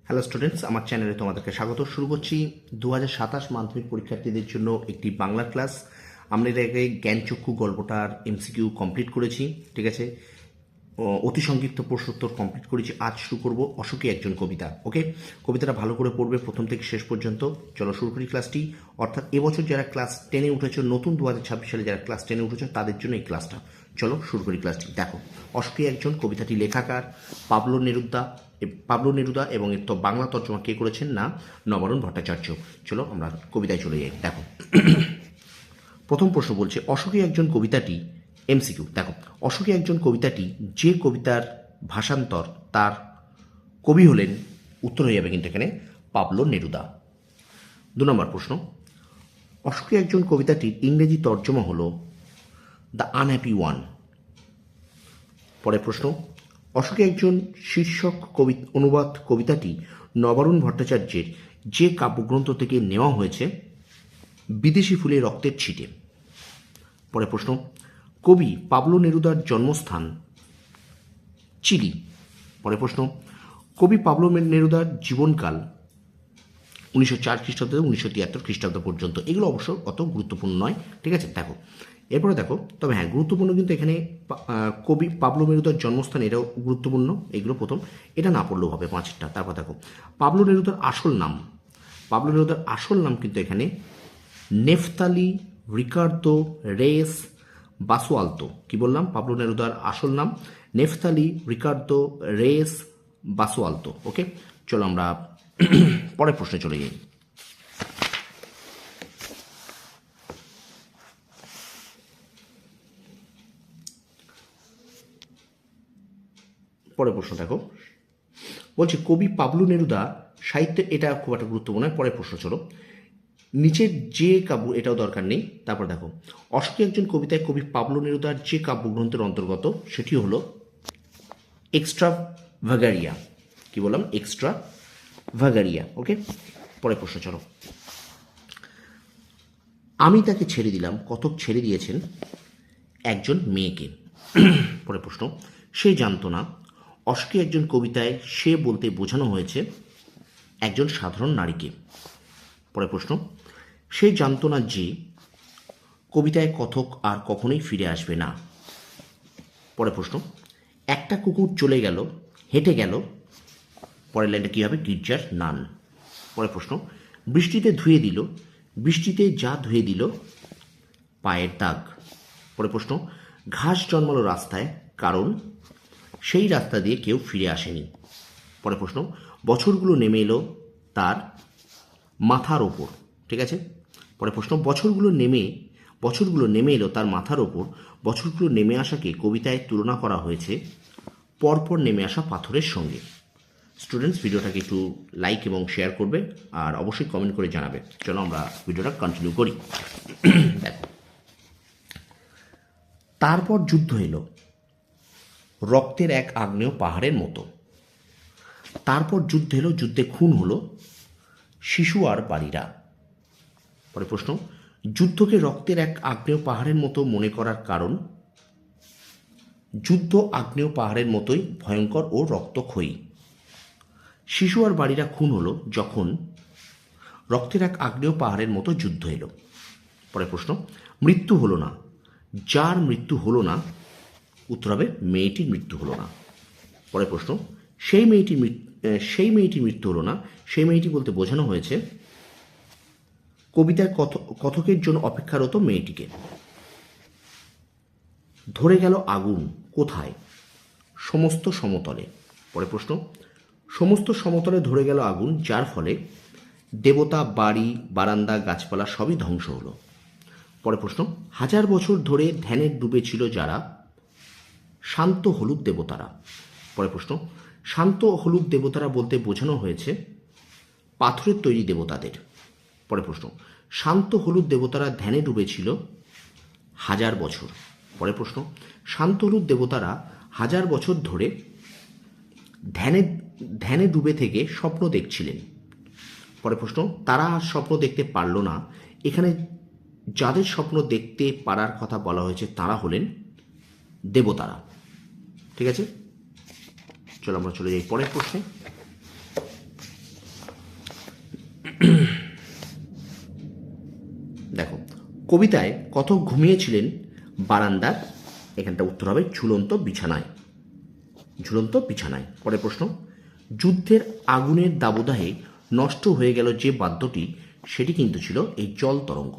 Hello students, আমার চ্যানেলে তোমাদেরকে স্বাগত। শুরু করছি 2027 মাধ্যমিক পরীক্ষার্থীদের জন্য একটি বাংলা ক্লাস। আমরা এর আগে জ্ঞানচক্ষু গল্পটার এমসিকিউ কমপ্লিট করেছি, ঠিক আছে। অতি সংক্ষিপ্ত প্রশ্নোত্তর কমপ্লিট করেছি। আজ শুরু করব অশোকী একজন কবিতা। ওকে, কবিতাটা ভালো করে পড়বে প্রথম থেকে শেষ পর্যন্ত। চলো শুরু করি ক্লাসটি। অর্থাৎ এবছর যারা ক্লাস 10-এ উঠেছ, নতুন 2026 সালে যারা ক্লাস 10-এ উঠেছ তাদের জন্য এই ক্লাসটা। চলো শুরু করি ক্লাসটি। দেখো, অশোকী একজন কবিতাটি লেখাকার পাবলো নেরুদা এবং এর তো বাংলা তর্জমা কে করেছেন না নবারুণ ভট্টাচার্য। চলো আমরা কবিতায় চলে যাই। দেখো, প্রথম প্রশ্ন বলছে অশোকী একজন কবিতাটি এমসিকিউ। দেখো, অশোকী একজন কবিতাটি যে কবিতার ভাষান্তর তার কবি হলেন, উত্তর হয়ে যাবে কিন্তু এখানে পাবলো নেরুদা। 2 নম্বর প্রশ্ন, অশোকী একজন কবিতাটির ইংরেজি তর্জমা হল দ্য আনহ্যাপি ওয়ান। পরের প্রশ্ন, অশোকী একজন শীর্ষক অনুবাদ কবিতাটি নবারুণ ভট্টাচার্যের যে কাব্যগ্রন্থ থেকে নেওয়া হয়েছে বিদেশি ফুলে রক্তের ছিটে। পরের প্রশ্ন, কবি পাবলো নেরুদার জন্মস্থান চিলি। পরের প্রশ্ন, কবি পাবলো নেরুদার জীবনকাল 1904 খ্রিস্টাব্দ থেকে 1973 খ্রিস্টাব্দ পর্যন্ত। এগুলো অবশ্য অত গুরুত্বপূর্ণ নয়, ঠিক আছে। দেখো, এরপরে দেখো, তবে হ্যাঁ গুরুত্বপূর্ণ কিন্তু এখানে কবি পাবলো নেরুদার জন্মস্থান, এটাও গুরুত্বপূর্ণ। এগুলো প্রথম, এটা না পড়লেও হবে 5টা। তারপর দেখো, পাবলো নেরুদার আসল নাম কিন্তু এখানে নেফতালি রিকার্দো রেস বাসুয়ালতো। কি বললাম? পাবলো নেরুদার আসল নাম নেফতালি রিকার্দো রেস বাসুয়ালতো। ওকে, চলো আমরা পরের প্রশ্নে চলে যাই। পরের প্রশ্ন দেখো, বলছি কবি পাবলো নেরুদা সাহিত্যে, এটা খুব একটা গুরুত্বপূর্ণ নয়। পরের প্রশ্ন চলো, নিচের যে কাব্য, এটাও দরকার নেই। তারপর দেখো, অশোকী একজন কবিতায় কবি পাবলো নেরুদার যে কাব্যগ্রন্থের অন্তর্গত সেটি হলো এক্সট্রা ভাগারিয়া। কি বললাম? এক্সট্রা ভাগারিয়া। ওকে, পরের প্রশ্ন চলো, আমি তাকে ছেড়ে দিলাম, কতক ছেড়ে দিয়েছেন একজন মেয়েকে। পরের প্রশ্ন, সে জানতো না। অশোকী একজন কবিতায় সে বলতে বোঝানো হয়েছে একজন সাধারণ নারীকে। পরের প্রশ্ন, সে জানতো না যে কবিতায় কথক আর কখনোই ফিরে আসবে না। পরের প্রশ্ন, একটা কুকুর চলে গেল, হেঁটে গেল। পরের লাইনটা কী হবে? গির্জার নান। পরের প্রশ্ন, বৃষ্টিতে ধুয়ে দিল, বৃষ্টিতে যা ধুয়ে দিল পায়ের দাগ। পরের প্রশ্ন, ঘাস জন্মালো রাস্তায়, কারণ সেই রাস্তা দিয়ে কেউ ফিরে আসেনি। পরের প্রশ্ন, বছরগুলো নেমে এলো তার মাথার ওপর। ঠিক আছে। পরের প্রশ্ন, বছরগুলো নেমে এলো তার মাথার ওপর। বছরগুলো নেমে আসাকে কবিতায় তুলনা করা হয়েছে পরপর নেমে আসা পাথরের সঙ্গে। স্টুডেন্টস, ভিডিওটাকে একটু লাইক এবং শেয়ার করবে আর অবশ্যই কমেন্ট করে জানাবে। চলো আমরা ভিডিওটা কন্টিনিউ করি। দেখো, তারপর যুদ্ধ এলো রক্তের এক আগ্নেয় পাহাড়ের মতো। তারপর যুদ্ধ এলো, যুদ্ধে খুন হলো শিশু আর বাড়িরা। পরে প্রশ্ন, যুদ্ধকে রক্তের এক আগ্নেয় পাহাড়ের মতো মনে করার কারণ? যুদ্ধ আগ্নেয় পাহাড়ের মতোই ভয়ঙ্কর ও রক্তক্ষয়ী। শিশু আর বাড়িরা খুন হলো যখন রক্তের এক আগ্নেয় পাহাড়ের মতো যুদ্ধ এলো। পরে প্রশ্ন, মৃত্যু হলো না। যার মৃত্যু হলো না, উত্তর হবে মেয়েটির মৃত্যু হলো না। পরে প্রশ্ন, সেই মেয়েটির মৃত্যু হলো না। সেই মেয়েটি বলতে বোঝানো হয়েছে কবিতার কথকের জন্য অপেক্ষারত মেয়েটিকে। ধরে গেল আগুন কোথায়? সমস্ত সমতলে। পরে প্রশ্ন, সমস্ত সমতলে ধরে গেল আগুন, যার ফলে দেবতা, বাড়ি, বারান্দা, গাছপালা সবই ধ্বংস হলো। পরে প্রশ্ন, 1000 বছর ধরে ধ্যানে ডুবেছিল যারা, শান্ত হলুদ দেবতারা। পরে প্রশ্ন, শান্ত হলুদ দেবতারা বলতে বোঝানো হয়েছে পাথরের তৈরি দেবতাদের। পরে প্রশ্ন, শান্ত হলুদ দেবতারা ধ্যানে ডুবেছিল 1000 বছর। পরে প্রশ্ন, শান্ত হলুদ দেবতারা 1000 বছর ধরে ধ্যানে ডুবে থেকে স্বপ্ন দেখছিলেন। পরে প্রশ্ন, তারা আর স্বপ্ন দেখতে পারল না। এখানে যাদের স্বপ্ন দেখতে পারার কথা বলা হয়েছে তারা হলেন দেবতারা। ঠিক আছে, চলো আমরা চলে যাই পরের প্রশ্নে। কবিতায় কথক ঘুমিয়েছিলেন বারান্দার, এখানটা উত্তর হবে ঝুলন্ত বিছানায়। ঝুলন্ত বিছানায়। পরের প্রশ্ন, যুদ্ধের আগুনের দাবদাহে নষ্ট হয়ে গেল যে বাদ্যটি, সেটি কিন্তু ছিল এই জল তরঙ্গ।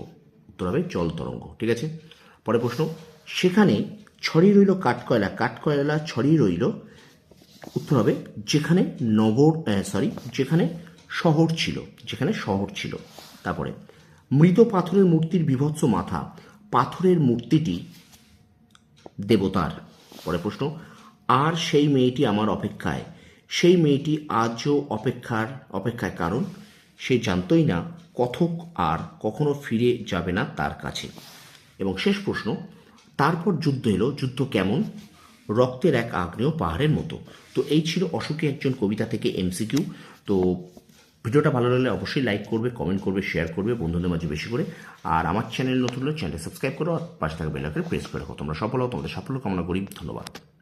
উত্তর হবে জল তরঙ্গ। ঠিক আছে। পরের প্রশ্ন, সেখানে ছড়িয়ে রইল কাঠকয়লা, কাঠকয়লা ছড়িয়ে রইল, উত্তর হবে যেখানে যেখানে শহর ছিল, যেখানে শহর ছিল। তারপরে, মৃত পাথরের মূর্তির বিভৎস মাথা, পাথরের মূর্তিটি দেবতার। পরের প্রশ্ন, আর সেই মেয়েটি আমার অপেক্ষায়, সেই মেয়েটি আজও অপেক্ষায়, কারণ সে জানতই না কথক আর কখনো ফিরে যাবে না তার কাছে। এবং শেষ প্রশ্ন, তারপর যুদ্ধ এলো, যুদ্ধ কেমন? রক্তের এক আগ্নেয় পাহাড়ের মতো। তো এই ছিল অশোকে একজন কবিতা থেকে এমসিকিউ। তো ভিডিওটা ভালো লাগলে অবশ্যই লাইক করবে, কমেন্ট করবে, শেয়ার করবে বন্ধুদের মাঝে বেশি করে। আর আমার চ্যানেল নতুন হলে চ্যানেলটা সাবস্ক্রাইব করো, আর পাশে থাকা বেল আইকনে প্রেস করে রাখো। তোমরা সফল হও, তোমাদের সাফল্য কামনা করি। ধন্যবাদ।